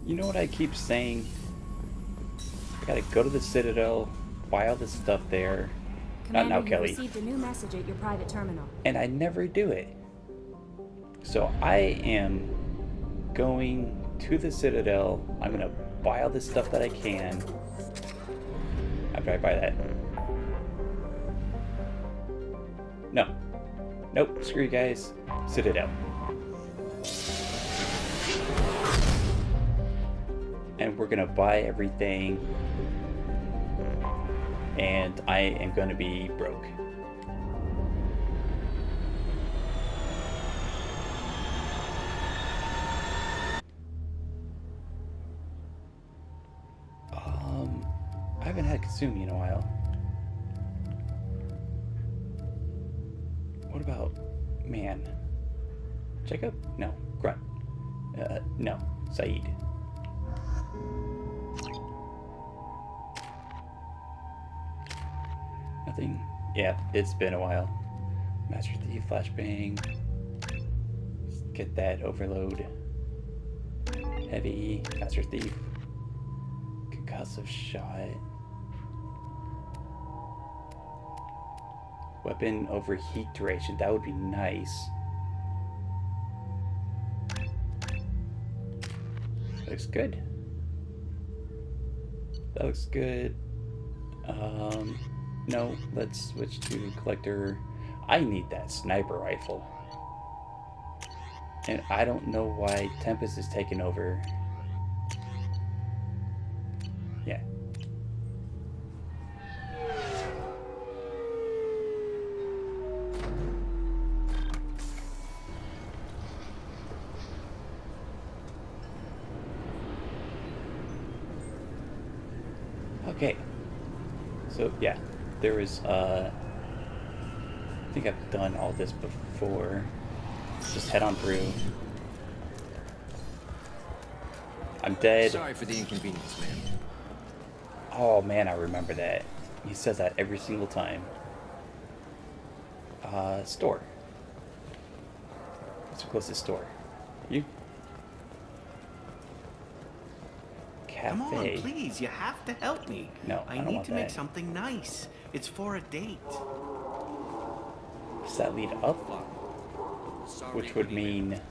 You know what I keep saying? I gotta go to the Citadel, buy all this stuff there. Not Commander, now, you Kelly. received a new message at your private terminal. And I never do it. So I am going to the Citadel. I'm gonna buy all this stuff that I can. After I buy that. No. Nope. Screw you guys. Citadel. And we're gonna buy everything. And I am gonna be broke. I haven't had Kasumi in a while. What about man? Jacob? No. Grunt. No. Saeed. Nothing. Yeah, it's been a while. Master Thief, Flashbang. Let's get that overload. Heavy, Master Thief. Concussive shot. Weapon overheat duration. That would be nice. Looks good. That looks good. No, let's switch to collector. I need that sniper rifle. And I don't know why Tempest is taking over. Yeah. Okay. So, yeah. There was, I think I've done all this before. Just head on through. I'm dead. Sorry for the inconvenience, man. Oh man, I remember that. He says that every single time. Store. What's the closest store? You? Cafe. Come on, please, you have to help me. No, I don't need want to make that. something nice. It's for a date. Does that lead up? Sorry Which for would the- mean...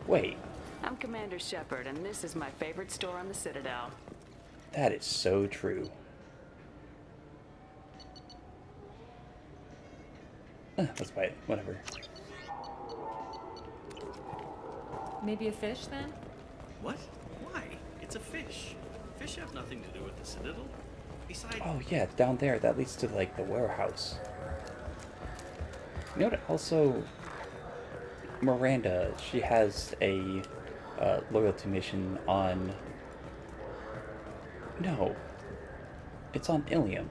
Wait, I'm Commander Shepard, and this is my favorite store on the Citadel. that is so true. Let's buy it, whatever. Maybe a fish then? What? Why? It's a fish. Fish have nothing to do with the Citadel. Besides, Oh yeah, down there, that leads to like the warehouse. You know what, also... Miranda, she has a loyalty mission on... No. It's on Ilium.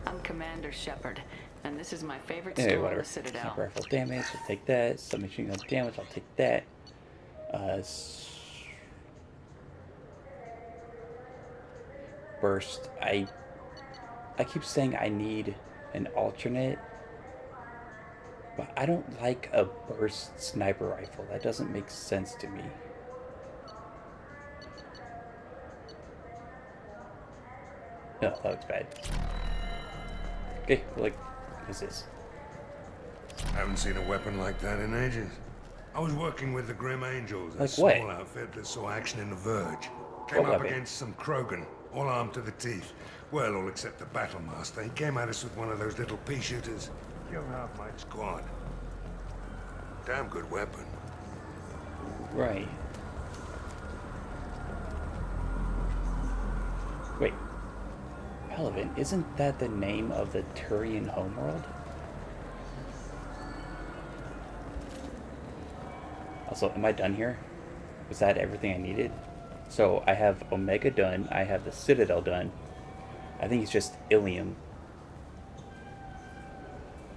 I'm Commander Shepard, and this is my favorite Anyway, store on whatever. the Citadel. Sniper rifle damage, I'll take that. Submachine gun damage, I'll take that. Burst. I keep saying I need an alternate, but I don't like a burst sniper rifle. That doesn't make sense to me. No, that looks bad. Okay, like, what is this? Haven't seen a weapon like that in ages. I was working with the Grim Angels, a Like small what? outfit that saw action in the Verge. Came What up weapon? against some Krogan, all armed to the teeth. Well, all except the Battlemaster. He came at us with one of those little pea shooters. Killed half my squad. Damn good weapon. Right. Wait. Relevant, isn't that the name of the Turian homeworld? Also, am I done here? Was that everything I needed? So, I have Omega done, I have the Citadel done. I think it's just Ilium.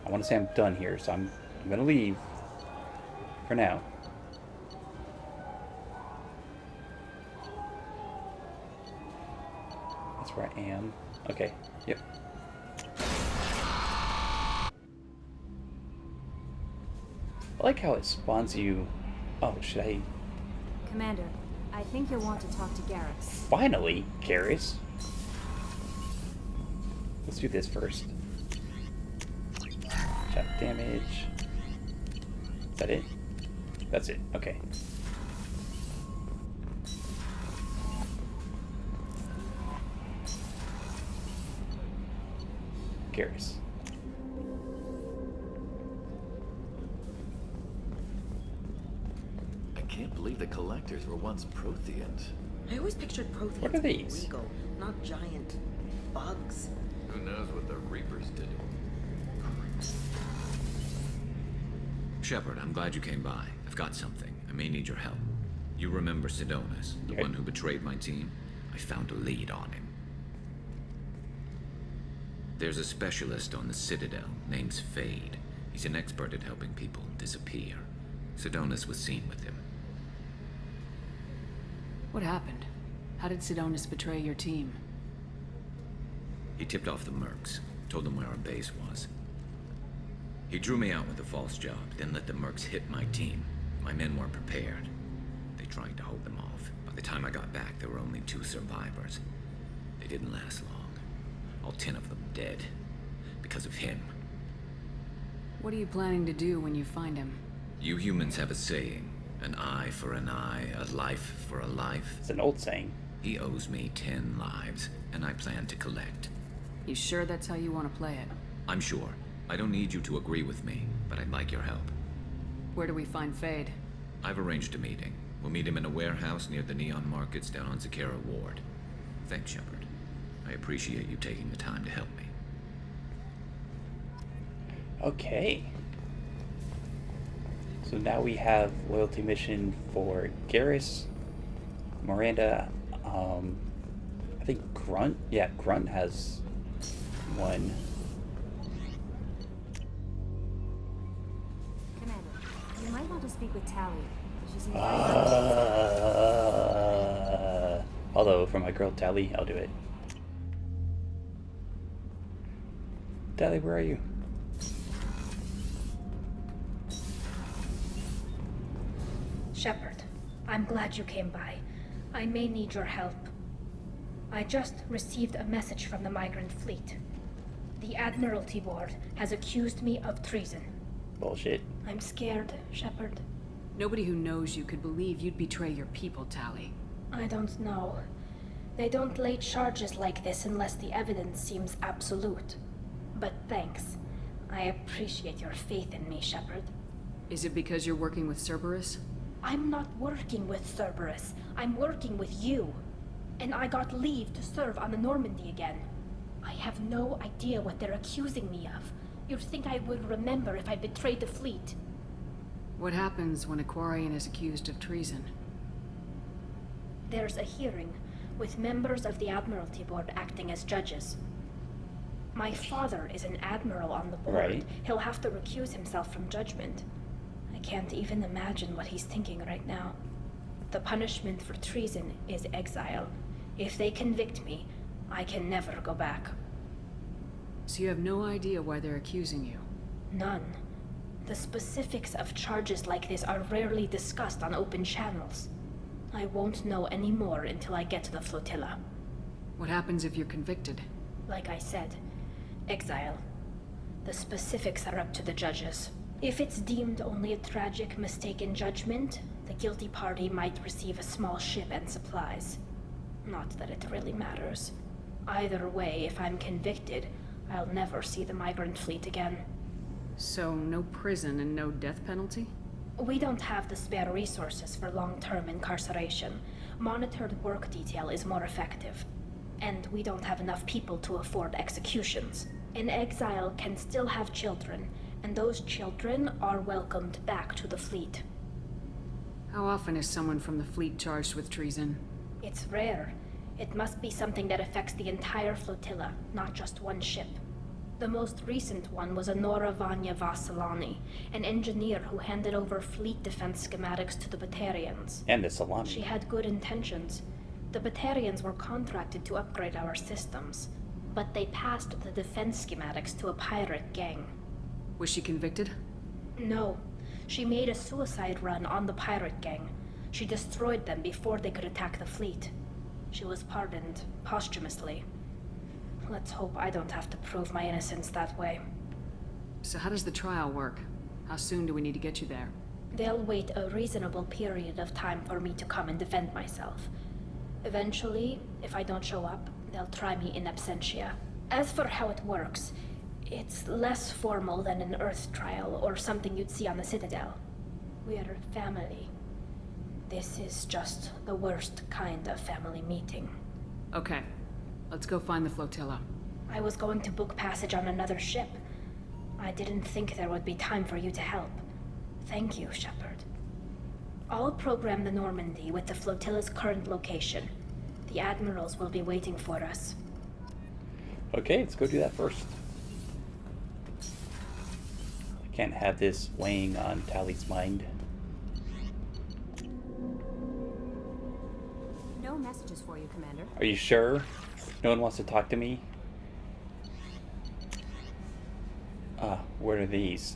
I want to say I'm done here, so I'm gonna leave. For now. That's where I am. Okay, yep. I like how it spawns you Oh, should I... Commander, I think you'll want to talk to Garrus. Finally, Garrus. Let's do this first. Chop damage. Is that it? That's it. Okay. Garrus. I can't believe the collectors were once Protheans. I always pictured Protheans What are being these? regal, not giant bugs. Who knows what the Reapers did? Shepard, I'm glad you came by. I've got something. I may need your help. You remember Sidonis, the Okay. one who betrayed my team? I found a lead on him. There's a specialist on the Citadel named Fade. He's an expert at helping people disappear. Sidonis was seen with him. What happened? How did Sidonis betray your team? He tipped off the mercs, told them where our base was. He drew me out with a false job, then let the mercs hit my team. My men weren't prepared. They tried to hold them off. By the time I got back, there were only 2 survivors. They didn't last long. All 10 of them dead. Because of him. What are you planning to do when you find him? You humans have a saying. An eye for an eye, a life for a life. It's an old saying. He owes me 10 lives, and I plan to collect. You sure that's how you want to play it? I'm sure. I don't need you to agree with me, but I'd like your help. Where do we find Fade? I've arranged a meeting. We'll meet him in a warehouse near the Neon Markets down on Zakera Ward. Thanks, Shepard. I appreciate you taking the time to help me. Okay. So now we have loyalty mission for Garrus, Miranda, I think Grunt. Yeah, Grunt has one. Commander, you might want to speak with Tally. She's in Although for my girl Tally, I'll do it. Tally, where are you? Shepard, I'm glad you came by. I may need your help. I just received a message from the migrant fleet. The Admiralty Board has accused me of treason. Bullshit. I'm scared, Shepard. Nobody who knows you could believe you'd betray your people, Tally. I don't know. They don't lay charges like this unless the evidence seems absolute. But thanks. I appreciate your faith in me, Shepard. Is it because you're working with Cerberus? I'm not working with Cerberus. I'm working with you. And I got leave to serve on the Normandy again. I have no idea what they're accusing me of. You'd think I would remember if I betrayed the fleet. What happens when a Quarian is accused of treason? There's a hearing, with members of the Admiralty Board acting as judges. My father is an admiral on the board. Right. He'll have to recuse himself from judgment. I can't even imagine what he's thinking right now. The punishment for treason is exile. If they convict me, I can never go back. So you have no idea why they're accusing you? None. The specifics of charges like this are rarely discussed on open channels. I won't know any more until I get to the flotilla. What happens if you're convicted? Like I said, exile. The specifics are up to the judges. If it's deemed only a tragic mistake in judgment, the guilty party might receive a small ship and supplies. Not that it really matters. Either way, if I'm convicted, I'll never see the migrant fleet again. So no prison and no death penalty? We don't have the spare resources for long-term incarceration. Monitored work detail is more effective. And we don't have enough people to afford executions. An exile can still have children, and those children are welcomed back to the fleet. How often is someone from the fleet charged with treason? It's rare. It must be something that affects the entire flotilla, not just one ship. The most recent one was Anora Vanya Vasilani, an engineer who handed over fleet defense schematics to the Batarians. And the salami. She had good intentions. The Batarians were contracted to upgrade our systems, but they passed the defense schematics to a pirate gang. Was she convicted? No, She made a suicide run on the pirate gang. She destroyed them before they could attack the fleet. She was pardoned posthumously. Let's hope I don't have to prove my innocence that way. So how does the trial work? How soon do we need to get you there? They'll wait a reasonable period of time for me to come and defend myself. Eventually, if I don't show up, they'll try me in absentia. As for how it works, it's less formal than an Earth trial or something you'd see on the Citadel. We're family. This is just the worst kind of family meeting. Okay, let's go find the flotilla. I was going to book passage on another ship. I didn't think there would be time for you to help. Thank you, Shepard. I'll program the Normandy with the flotilla's current location. The admirals will be waiting for us. Okay, let's go do that first. I can't have this weighing on Tally's mind. No messages for you, Commander. Are you sure? No one wants to talk to me? What are these?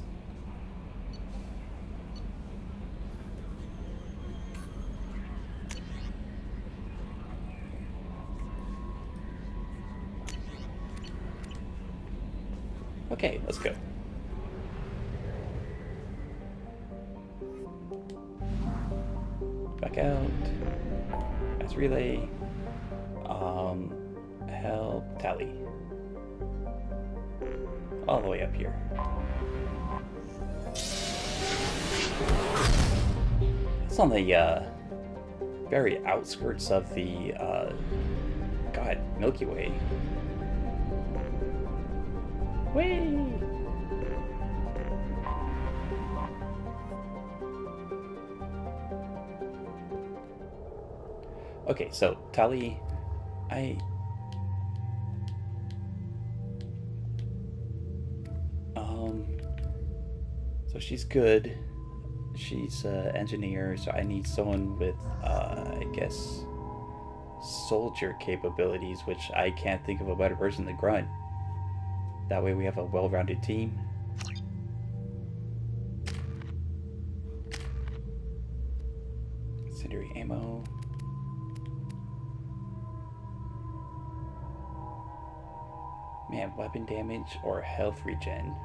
Okay, let's go. Back out. That's relay. Help Tally. All the way up here. It's on the very outskirts of the God, Milky Way. Whee! Okay, so Tally, so she's good. She's an engineer, so I need someone with, I guess, soldier capabilities, which I can't think of a better person than Grunt. That way we have a well-rounded team. Incendiary ammo. Man, weapon damage or health regen.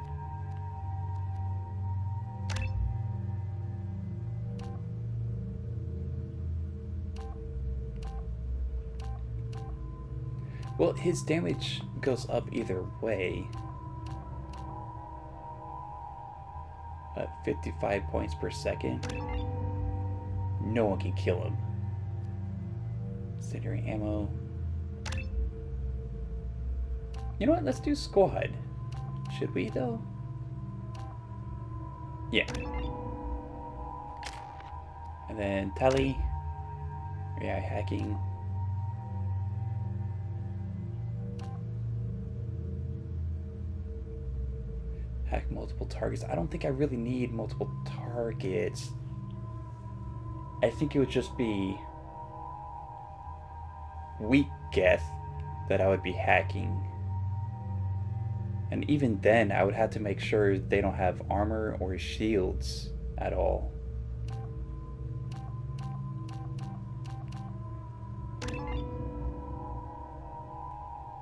Well, his damage goes up either way. 55 points per second. No one can kill him. Incendiary ammo. You know what? Let's do squad. Should we, though? Yeah. And then Tally. AI hacking. Hack multiple targets. I don't think I really need multiple targets. I think it would just be weak Geth that I would be hacking. And even then, I would have to make sure they don't have armor or shields at all.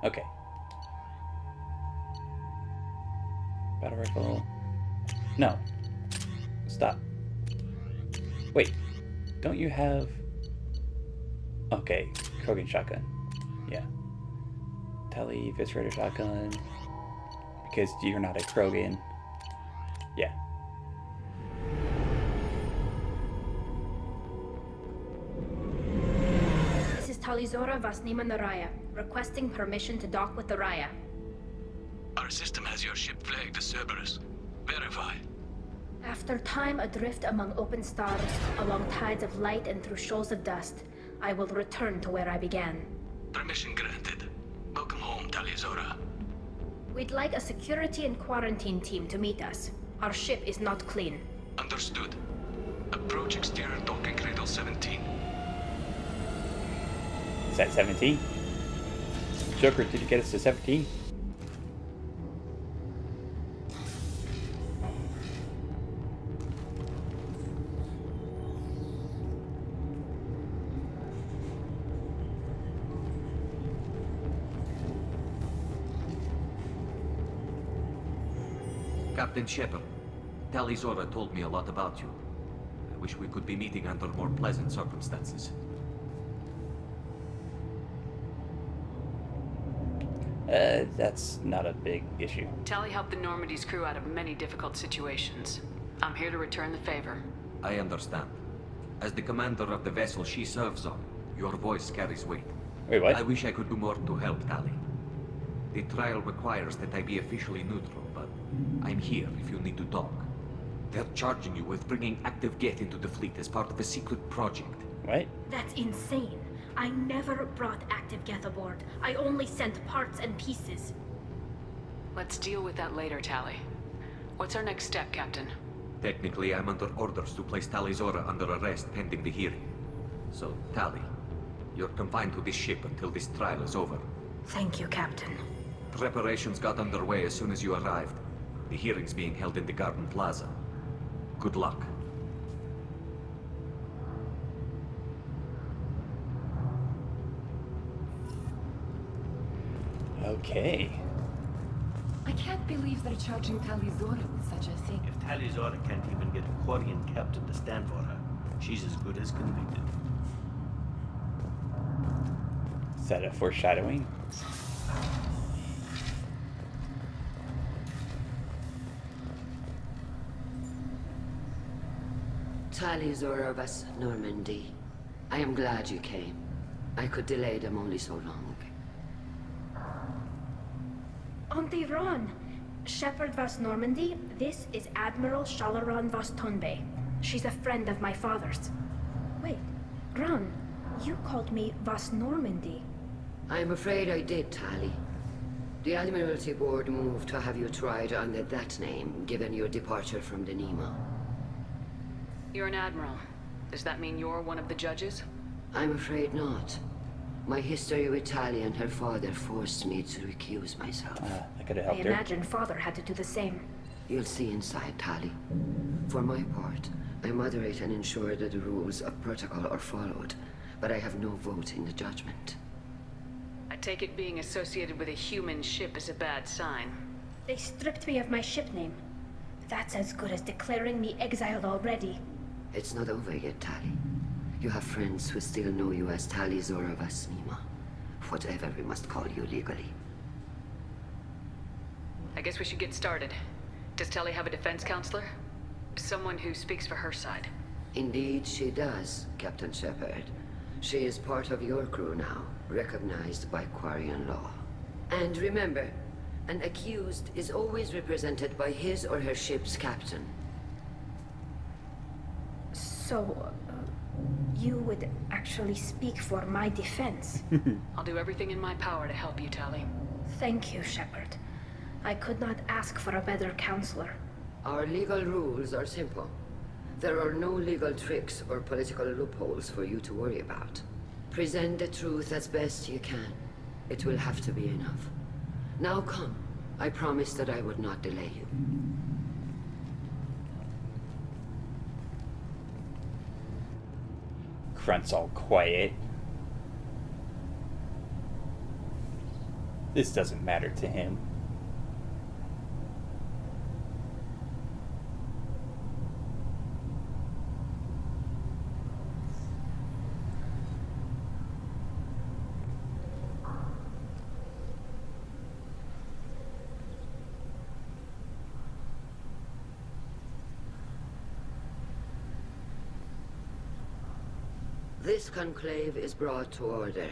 Okay. Battle rifle. No. Stop. Wait. Don't you have... Okay. Krogan shotgun. Yeah. Tele Viscerator shotgun. Because you're not a Krogan. Yeah. This is Talizora Vasnima Naraya, requesting permission to dock with the Raya. Our system has your ship flagged as Cerberus. Verify. After time adrift among open stars, along tides of light and through shoals of dust, I will return to where I began. Permission granted. Welcome home, Talizora. We'd like a security and quarantine team to meet us. Our ship is not clean. Understood. Approach exterior docking cradle 17. Is that 17? Joker, did you get us to 17? Captain Shepard. Tali Zora told me a lot about you. I wish we could be meeting under more pleasant circumstances. That's not a big issue. Tali helped the Normandy's crew out of many difficult situations. I'm here to return the favor. I understand. As the commander of the vessel she serves on, your voice carries weight. Wait, what? I wish I could do more to help, Tali. The trial requires that I be officially neutral, but I'm here if you need to talk. They're charging you with bringing active Geth into the fleet as part of a secret project. What? That's insane. I never brought active Geth aboard. I only sent parts and pieces. Let's deal with that later, Tali. What's our next step, Captain? Technically, I'm under orders to place Tali Zora under arrest pending the hearing. So, Tali, you're confined to this ship until this trial is over. Thank you, Captain. Preparations got underway as soon as you arrived. The hearing's being held in the Garden Plaza. Good luck. Okay. I can't believe they're charging Tali Zora with such a thing. If Tali Zora can't even get a Quarian captain to stand for her, she's as good as convicted. Is that a foreshadowing? Tali Zora of us, Normandy. I am glad you came. I could delay them only so long. Auntie Ron! Shepard Vas Normandy, this is Admiral Shalaran Vas Tonbe. She's a friend of my father's. Wait, Ron, you called me Vas Normandy. I'm afraid I did, Tali. The Admiralty Board moved to have you tried under that name, given your departure from the Nemo. You're an admiral. Does that mean you're one of the judges? I'm afraid not. My history with Tali and her father forced me to recuse myself. I could have helped I her. imagine father had to do the same. You'll see inside, Tali. For my part, I moderate and ensure that the rules of protocol are followed, but I have no vote in the judgment. I take it being associated with a human ship is a bad sign. They stripped me of my ship name. That's as good as declaring me exiled already. It's not over yet, Tali. You have friends who still know you as Tali Zora Vas Nima. Whatever we must call you legally. I guess we should get started. Does Tali have a defense counselor? Someone who speaks for her side. Indeed she does, Captain Shepard. She is part of your crew now, recognized by Quarian law. And remember, an accused is always represented by his or her ship's captain. So, you would actually speak for my defense? I'll do everything in my power to help you, Tali. Thank you, Shepard. I could not ask for a better counselor. Our legal rules are simple. There are no legal tricks or political loopholes for you to worry about. Present the truth as best you can. It will have to be enough. Now come. I promised that I would not delay you. Grunt's all quiet. This doesn't matter to him. This conclave is brought to order.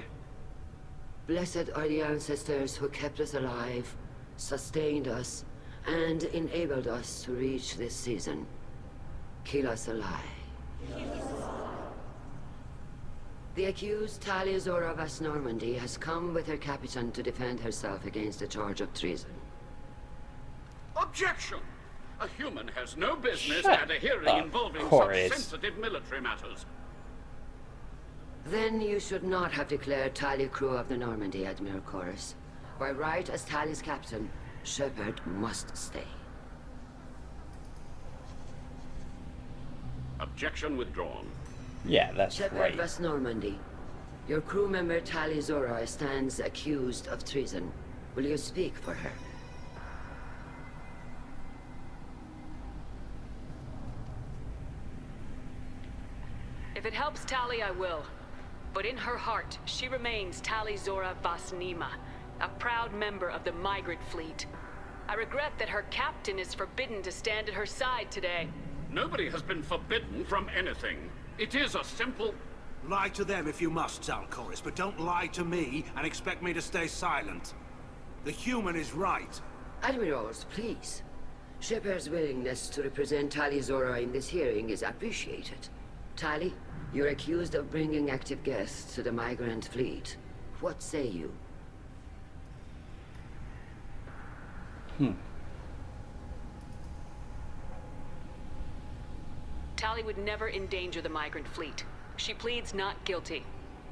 Blessed are the ancestors who kept us alive, sustained us, and enabled us to reach this season. Kill us alive. The accused Tali Zora Vas Normandy has come with her captain to defend herself against a charge of treason. Objection! A human has no business Shut at a hearing up, involving Horace. such sensitive military matters. Then you should not have declared Tali crew of the Normandy, Admiral Chorus. By right as Tali's captain, Shepard must stay. Objection withdrawn. Yeah, that's Shepard right. Vas Normandy. Your crew member Tali Zora stands accused of treason. Will you speak for her? If it helps Tali, I will. But in her heart, she remains Tali Zora Vasnima, a proud member of the migrant fleet. I regret that her captain is forbidden to stand at her side today. Nobody has been forbidden from anything. It is a simple... Lie to them if you must, Zalcoris, but don't lie to me and expect me to stay silent. The human is right. Admirals, please. Shepard's willingness to represent Tali Zora in this hearing is appreciated. Tali, you're accused of bringing active guests to the migrant fleet. What say you? Tali would never endanger the migrant fleet. She pleads not guilty.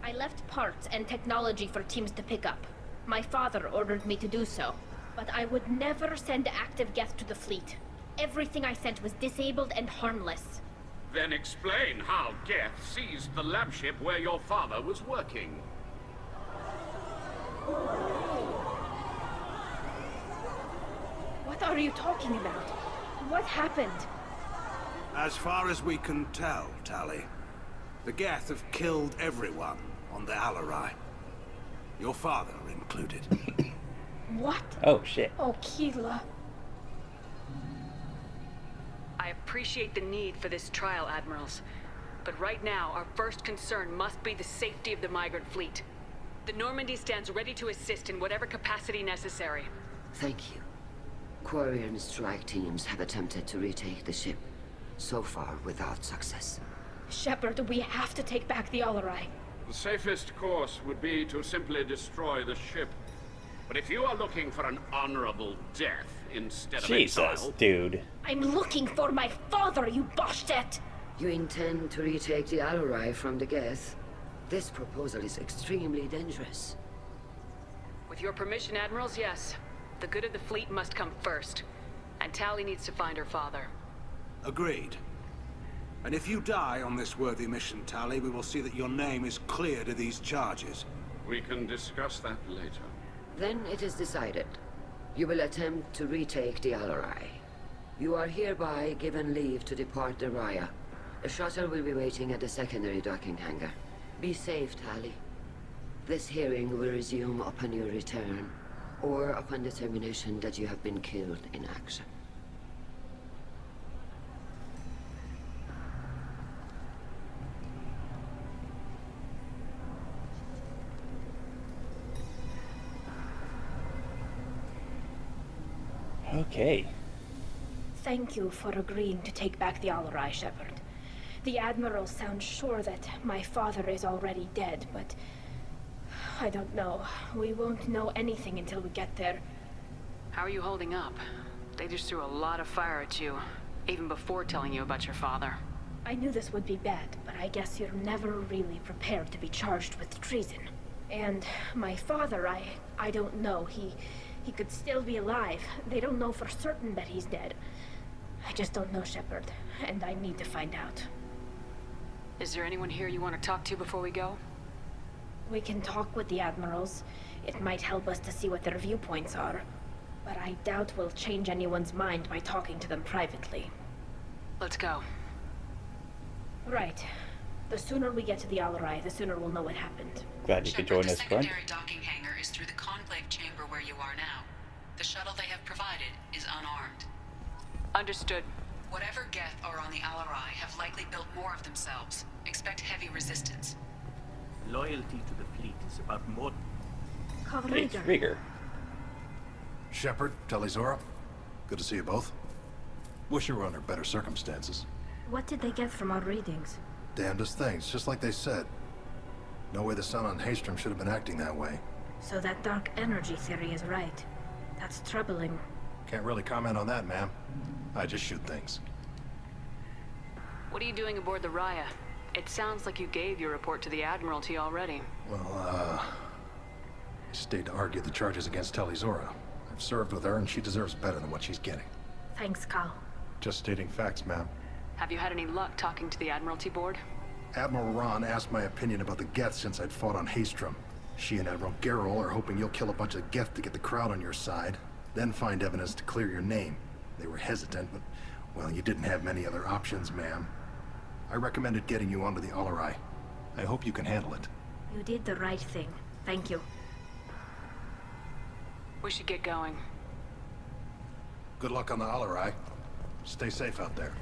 I left parts and technology for teams to pick up. My father ordered me to do so. But I would never send active guests to the fleet. Everything I sent was disabled and harmless. Then explain how Geth seized the lab ship where your father was working. What are you talking about? What happened? As far as we can tell, Tali, the Geth have killed everyone on the Alarai. Your father included. What? Oh, shit. Oh, Keela. I appreciate the need for this trial, Admirals. But right now, our first concern must be the safety of the migrant fleet. The Normandy stands ready to assist in whatever capacity necessary. Thank you. Quarian strike teams have attempted to retake the ship, so far without success. Shepard, we have to take back the Alarai. The safest course would be to simply destroy the ship. But if you are looking for an honorable death instead of exile... Jesus, dude. I'm looking for my father, you bastet! You intend to retake the Alarai from the Geth? This proposal is extremely dangerous. With your permission, Admirals, yes. The good of the fleet must come first. And Tali needs to find her father. Agreed. And if you die on this worthy mission, Tali, we will see that your name is cleared of these charges. We can discuss that later. Then it is decided. You will attempt to retake the Alarai. You are hereby given leave to depart the Raya. A shuttle will be waiting at the secondary docking hangar. Be safe, Tali. This hearing will resume upon your return, or upon determination that you have been killed in action. Okay. Thank you for agreeing to take back the Alarai, Shepard. The Admiral sounds sure that my father is already dead, but... I don't know. We won't know anything until we get there. How are you holding up? They just threw a lot of fire at you, even before telling you about your father. I knew this would be bad, but I guess you're never really prepared to be charged with treason. And my father, I don't know. He could still be alive. They don't know for certain that he's dead. I just don't know, Shepard, and I need to find out. Is there anyone here you want to talk to before we go? We can talk with the Admirals. It might help us to see what their viewpoints are. But I doubt we'll change anyone's mind by talking to them privately. Let's go. Right. The sooner we get to the Alarai, the sooner we'll know what happened. Glad you could join us, Glenn. The secondary docking hangar is through the conclave chamber where you are now. The shuttle they have provided is unarmed. Understood. Whatever Geth are on the Alarai have likely built more of themselves. Expect heavy resistance. Loyalty to the fleet is about more... It's Rieger. Shepard, Tali Zora. Good to see you both. Wish you were under better circumstances. What did they get from our readings? Damnedest things, just like they said. No way the sun on Haystrom should have been acting that way. So that dark energy theory is right. That's troubling. Can't really comment on that, ma'am. I just shoot things. What are you doing aboard the Raya? It sounds like you gave your report to the Admiralty already. Well, I stayed to argue the charges against Tali Zora. I've served with her, and she deserves better than what she's getting. Thanks, Cal. Just stating facts, ma'am. Have you had any luck talking to the Admiralty board? Admiral Ron asked my opinion about the Geth since I'd fought on Haystrom. She and Admiral Garrel are hoping you'll kill a bunch of Geth to get the crowd on your side, then find evidence to clear your name. They were hesitant, but, well, you didn't have many other options, ma'am. I recommended getting you onto the Alarai. I hope you can handle it. You did the right thing. Thank you. We should get going. Good luck on the Alarai. Stay safe out there.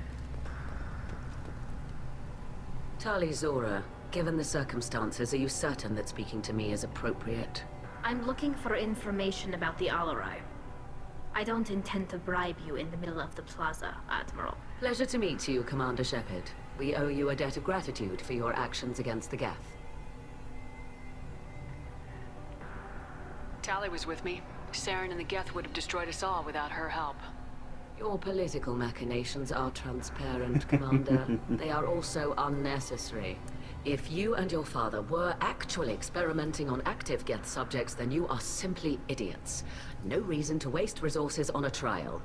Tali Zora, given the circumstances, are you certain that speaking to me is appropriate? I'm looking for information about the Alarai. I don't intend to bribe you in the middle of the plaza, Admiral. Pleasure to meet you, Commander Shepard. We owe you a debt of gratitude for your actions against the Geth. Tali was with me. Saren and the Geth would have destroyed us all without her help. Your political machinations are transparent, Commander. They are also unnecessary. If you and your father were actually experimenting on active Geth subjects, then you are simply idiots. No reason to waste resources on a trial.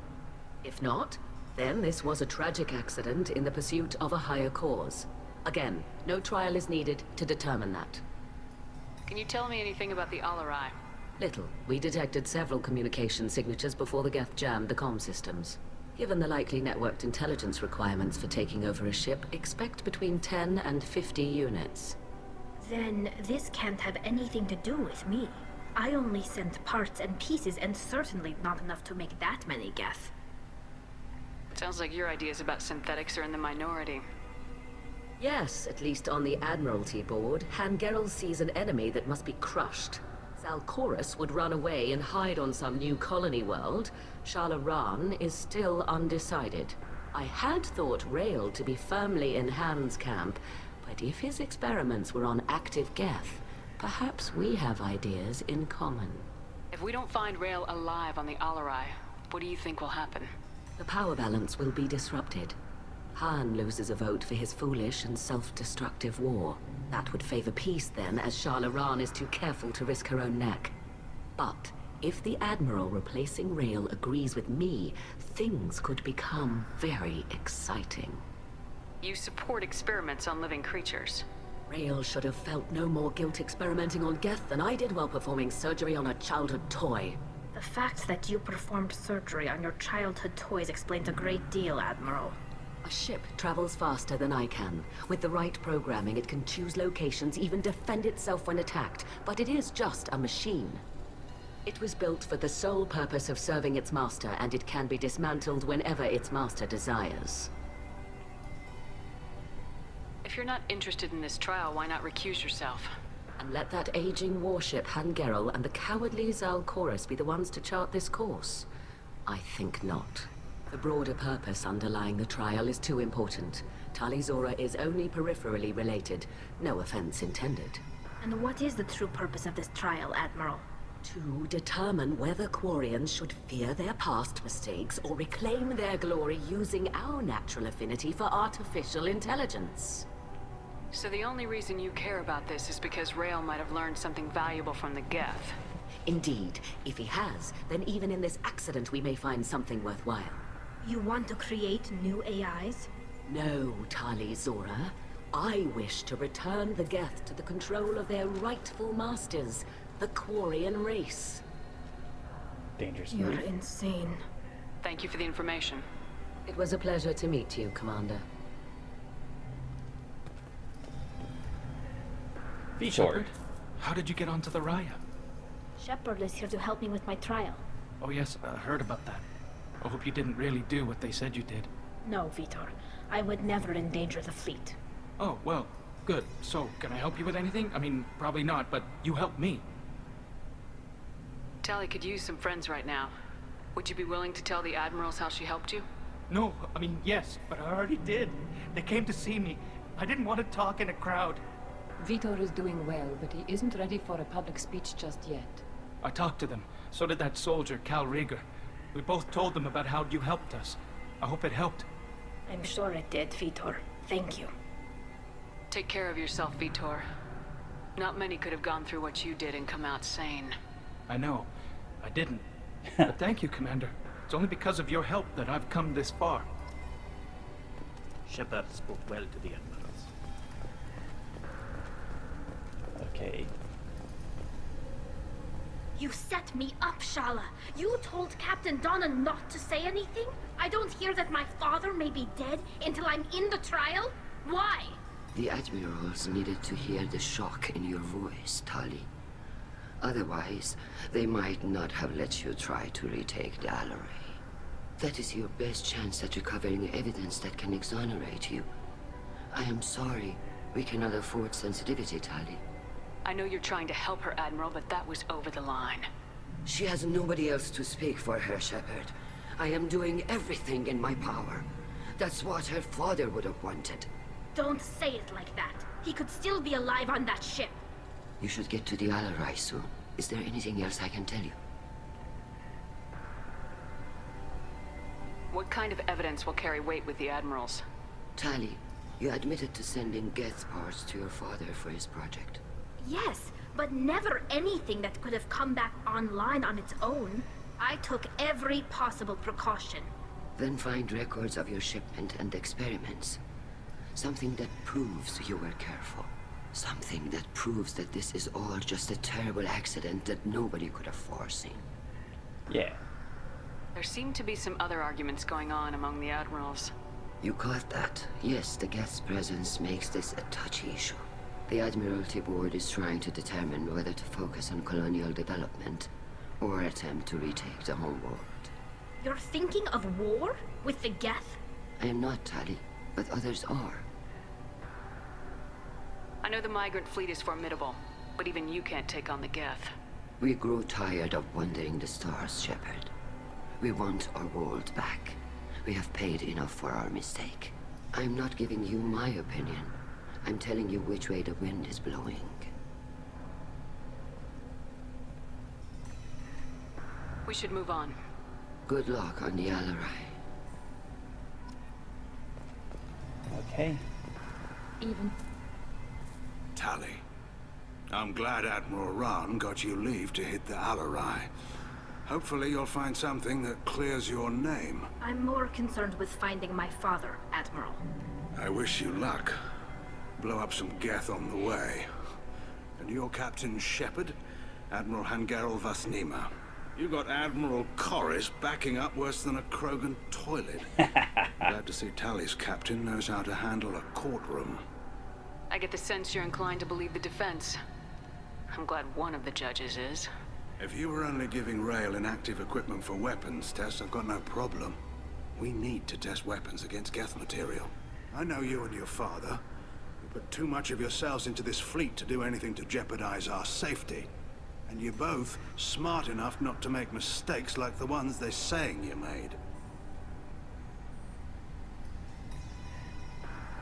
If not, then this was a tragic accident in the pursuit of a higher cause. Again, no trial is needed to determine that. Can you tell me anything about the Alarai? Little. We detected several communication signatures before the Geth jammed the comm systems. Given the likely networked intelligence requirements for taking over a ship, expect between 10 and 50 units. Then this can't have anything to do with me. I only sent parts and pieces, and certainly not enough to make that many Geth. Sounds like your ideas about synthetics are in the minority. Yes, at least on the Admiralty board, Hangerel sees an enemy that must be crushed. Zalcorus would run away and hide on some new colony world. Shalaran is still undecided. I had thought Rael to be firmly in Han's camp, but if his experiments were on active Geth, perhaps we have ideas in common. If we don't find Rael alive on the Alarai, what do you think will happen? The power balance will be disrupted. Han loses a vote for his foolish and self-destructive war. That would favor peace then, as Shalaran is too careful to risk her own neck. But if the Admiral replacing Rael agrees with me, things could become very exciting. You support experiments on living creatures. Rael should have felt no more guilt experimenting on Geth than I did while performing surgery on a childhood toy. The fact that you performed surgery on your childhood toys explains a great deal, Admiral. A ship travels faster than I can. With the right programming, it can choose locations, even defend itself when attacked. But it is just a machine. It was built for the sole purpose of serving its master, and it can be dismantled whenever its master desires. If you're not interested in this trial, why not recuse yourself? And let that aging warship Hangerel and the cowardly Zalcorus be the ones to chart this course? I think not. The broader purpose underlying the trial is too important. Tali Zora is only peripherally related. No offense intended. And what is the true purpose of this trial, Admiral? To determine whether Quarians should fear their past mistakes or reclaim their glory using our natural affinity for artificial intelligence. So the only reason you care about this is because Rael might have learned something valuable from the Geth. Indeed. If he has, then even in this accident we may find something worthwhile. You want to create new AIs? No, Tali Zora. I wish to return the Geth to the control of their rightful masters, the Quarian race. Dangerous You're move. insane. Thank you for the information. It was a pleasure to meet you, Commander. Shepard, how did you get onto the Raya? Shepard is here to help me with my trial. Oh yes, I heard about that. I hope you didn't really do what they said you did. No, Vitor. I would never endanger the fleet. Oh, well, good. So, can I help you with anything? I mean, probably not, but you helped me. Tali could use some friends right now. Would you be willing to tell the Admirals how she helped you? No, I mean, yes, but I already did. They came to see me. I didn't want to talk in a crowd. Vitor is doing well, but he isn't ready for a public speech just yet. I talked to them. So did that soldier, Cal Rieger. We both told them about how you helped us. I hope it helped. I'm sure it did, Vitor. Thank you. Take care of yourself, Vitor. Not many could have gone through what you did and come out sane. I know. I didn't. But thank you, Commander. It's only because of your help that I've come this far. Shepard spoke well to the Admirals. Okay. You set me up, Shala. You told Captain Donna not to say anything? I don't hear that my father may be dead until I'm in the trial? Why? The admirals needed to hear the shock in your voice, Tali. Otherwise, they might not have let you try to retake the Alarai. That is your best chance at recovering evidence that can exonerate you. I am sorry. We cannot afford sensitivity, Tali. I know you're trying to help her, Admiral, but that was over the line. She has nobody else to speak for her, Shepard. I am doing everything in my power. That's what her father would have wanted. Don't say it like that. He could still be alive on that ship. You should get to the Alarai soon. Is there anything else I can tell you? What kind of evidence will carry weight with the Admirals? Tali, you admitted to sending Geth parts to your father for his project. Yes, but never anything that could have come back online on its own. I took every possible precaution. Then find records of your shipment and experiments. Something that proves you were careful. Something that proves that this is all just a terrible accident that nobody could have foreseen. Yeah. There seem to be some other arguments going on among the Admirals. You caught that? Yes, the Geth's presence makes this a touchy issue. The Admiralty Board is trying to determine whether to focus on colonial development or attempt to retake the homeworld. You're thinking of war? With the Geth? I am not, Tali, but others are. I know the migrant fleet is formidable, but even you can't take on the Geth. We grow tired of wandering the stars, Shepard. We want our world back. We have paid enough for our mistake. I'm not giving you my opinion. I'm telling you which way the wind is blowing. We should move on. Good luck on the Alarai. Okay. Even. Tali, I'm glad Admiral Rahn got you leave to hit the Alarai. Hopefully you'll find something that clears your name. I'm more concerned with finding my father, Admiral. I wish you luck. Blow up some Geth on the way. And your Captain Shepard, Admiral Hangarel Vasnima. You got Admiral Corris backing up worse than a Krogan toilet. Glad to see Tali's captain knows how to handle a courtroom. I get the sense you're inclined to believe the defense. I'm glad one of the judges is. If you were only giving Rail inactive equipment for weapons tests, I've got no problem. We need to test weapons against Geth material. I know you and your father. You put too much of yourselves into this fleet to do anything to jeopardize our safety. And you're both smart enough not to make mistakes like the ones they're saying you made.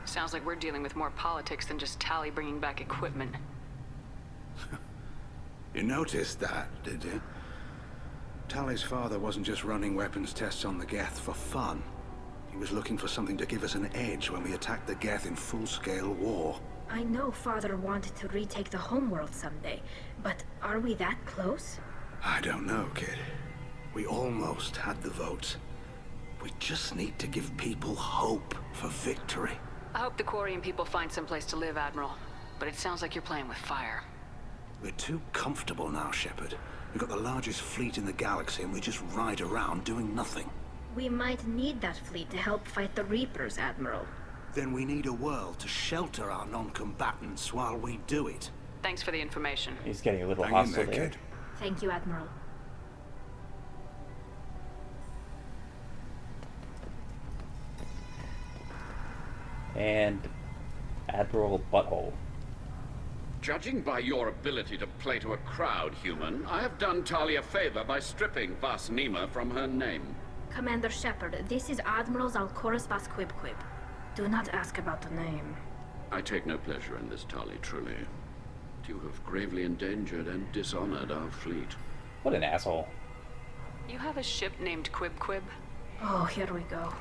Sounds like we're dealing with more politics than just Tali bringing back equipment. You noticed that, did you? Tali's father wasn't just running weapons tests on the Geth for fun. He was looking for something to give us an edge when we attacked the Geth in full-scale war. I know Father wanted to retake the homeworld someday, but are we that close? I don't know, kid. We almost had the votes. We just need to give people hope for victory. I hope the Quarian people find some place to live, Admiral. But it sounds like you're playing with fire. We're too comfortable now, Shepard. We've got the largest fleet in the galaxy and we just ride around doing nothing. We might need that fleet to help fight the Reapers, Admiral. Then we need a world to shelter our non-combatants while we do it. Thanks for the information. He's getting a little Hang hostile in there, there. kid. Thank you, Admiral. And Admiral Butthole. Judging by your ability to play to a crowd, human, I have done Tali a favor by stripping Vasnima from her name. Commander Shepard, this is Admiral Zalkoris Vas Qwib-Qwib. Do not ask about the name. I take no pleasure in this, Tali, truly. You have gravely endangered and dishonored our fleet. What an asshole. You have a ship named Qwib-Qwib? Oh, here we go.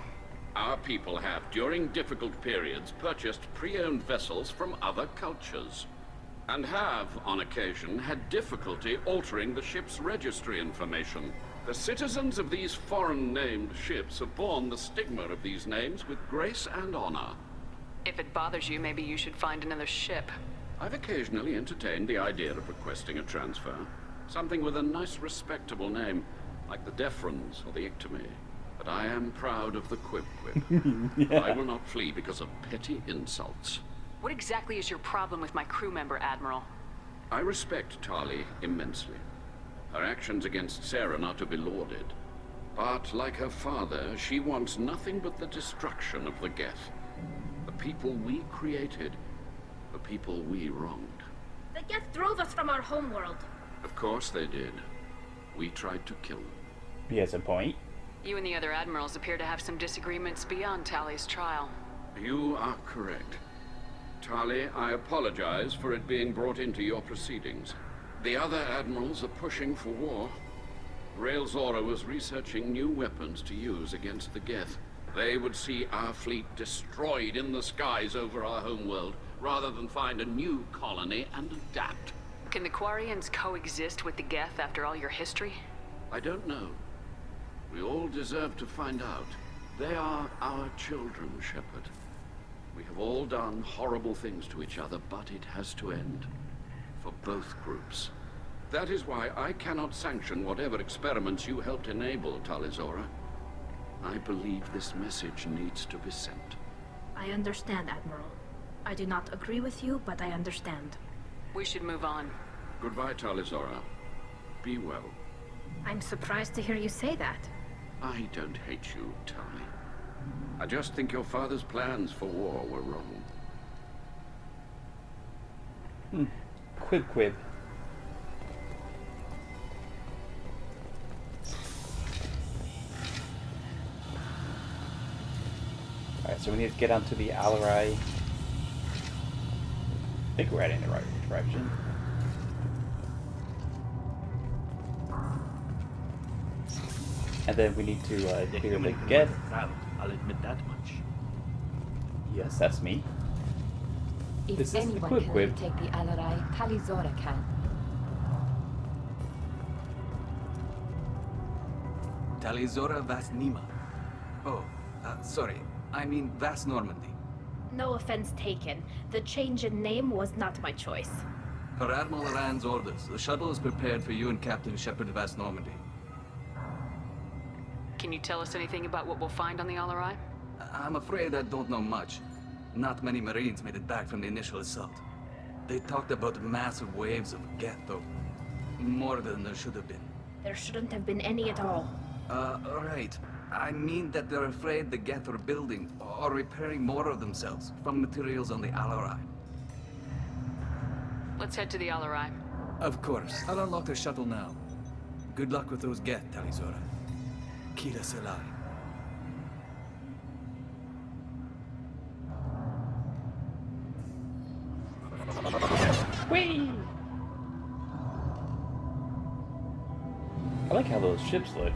Our people have, during difficult periods, purchased pre-owned vessels from other cultures. And have, on occasion, had difficulty altering the ship's registry information. The citizens of these foreign-named ships have borne the stigma of these names with grace and honor. If it bothers you, maybe you should find another ship. I've occasionally entertained the idea of requesting a transfer. Something with a nice, respectable name, like the Defrons or the Ictomy. But I am proud of the Qwib-Qwib. Yeah. I will not flee because of petty insults. What exactly is your problem with my crew member, Admiral? I respect Tali immensely. Her actions against Saren are to be lauded. But, like her father, she wants nothing but the destruction of the Geth. The people we created, the people we wronged. The Geth drove us from our homeworld. Of course they did. We tried to kill them. He has a point. You and the other admirals appear to have some disagreements beyond Tali's trial. You are correct. Tali, I apologize for it being brought into your proceedings. The other admirals are pushing for war. Rael Zora was researching new weapons to use against the Geth. They would see our fleet destroyed in the skies over our homeworld, rather than find a new colony and adapt. Can the Quarians coexist with the Geth after all your history? I don't know. We all deserve to find out. They are our children, Shepard. We have all done horrible things to each other, but it has to end. For both groups. That is why I cannot sanction whatever experiments you helped enable, Tali Zora. I believe this message needs to be sent. I understand, Admiral. I do not agree with you, but I understand. We should move on. Goodbye, Tali Zora. Be well. I'm surprised to hear you say that. I don't hate you, Tali. I just think your father's plans for war were wrong. Qwib-Qwib. Alright, so we need to get onto the Alarai. I think we're heading in the right direction. And then we need to clear the Geth. I'll admit that much. Yes, that's me. If This is the anyone can Qwib-Qwib. take the Alarai, Tali Zora can. Tali Zora Vas Nima. Oh, sorry. I mean Vas Normandy. No offense taken. The change in name was not my choice. Per Admiral Rand's orders, the shuttle is prepared for you and Captain Shepard Vas Normandy. Can you tell us anything about what we'll find on the Alarai? I'm afraid I don't know much. Not many Marines made it back from the initial assault. They talked about massive waves of Geth, though. More than there should have been. There shouldn't have been any at all. Right. I mean that they're afraid the Geth are building or repairing more of themselves from materials on the Alarai. Let's head to the Alarai. Of course. I'll unlock the shuttle now. Good luck with those Geth, Tali Zora. Kira Selai. Whee! I like how those ships look.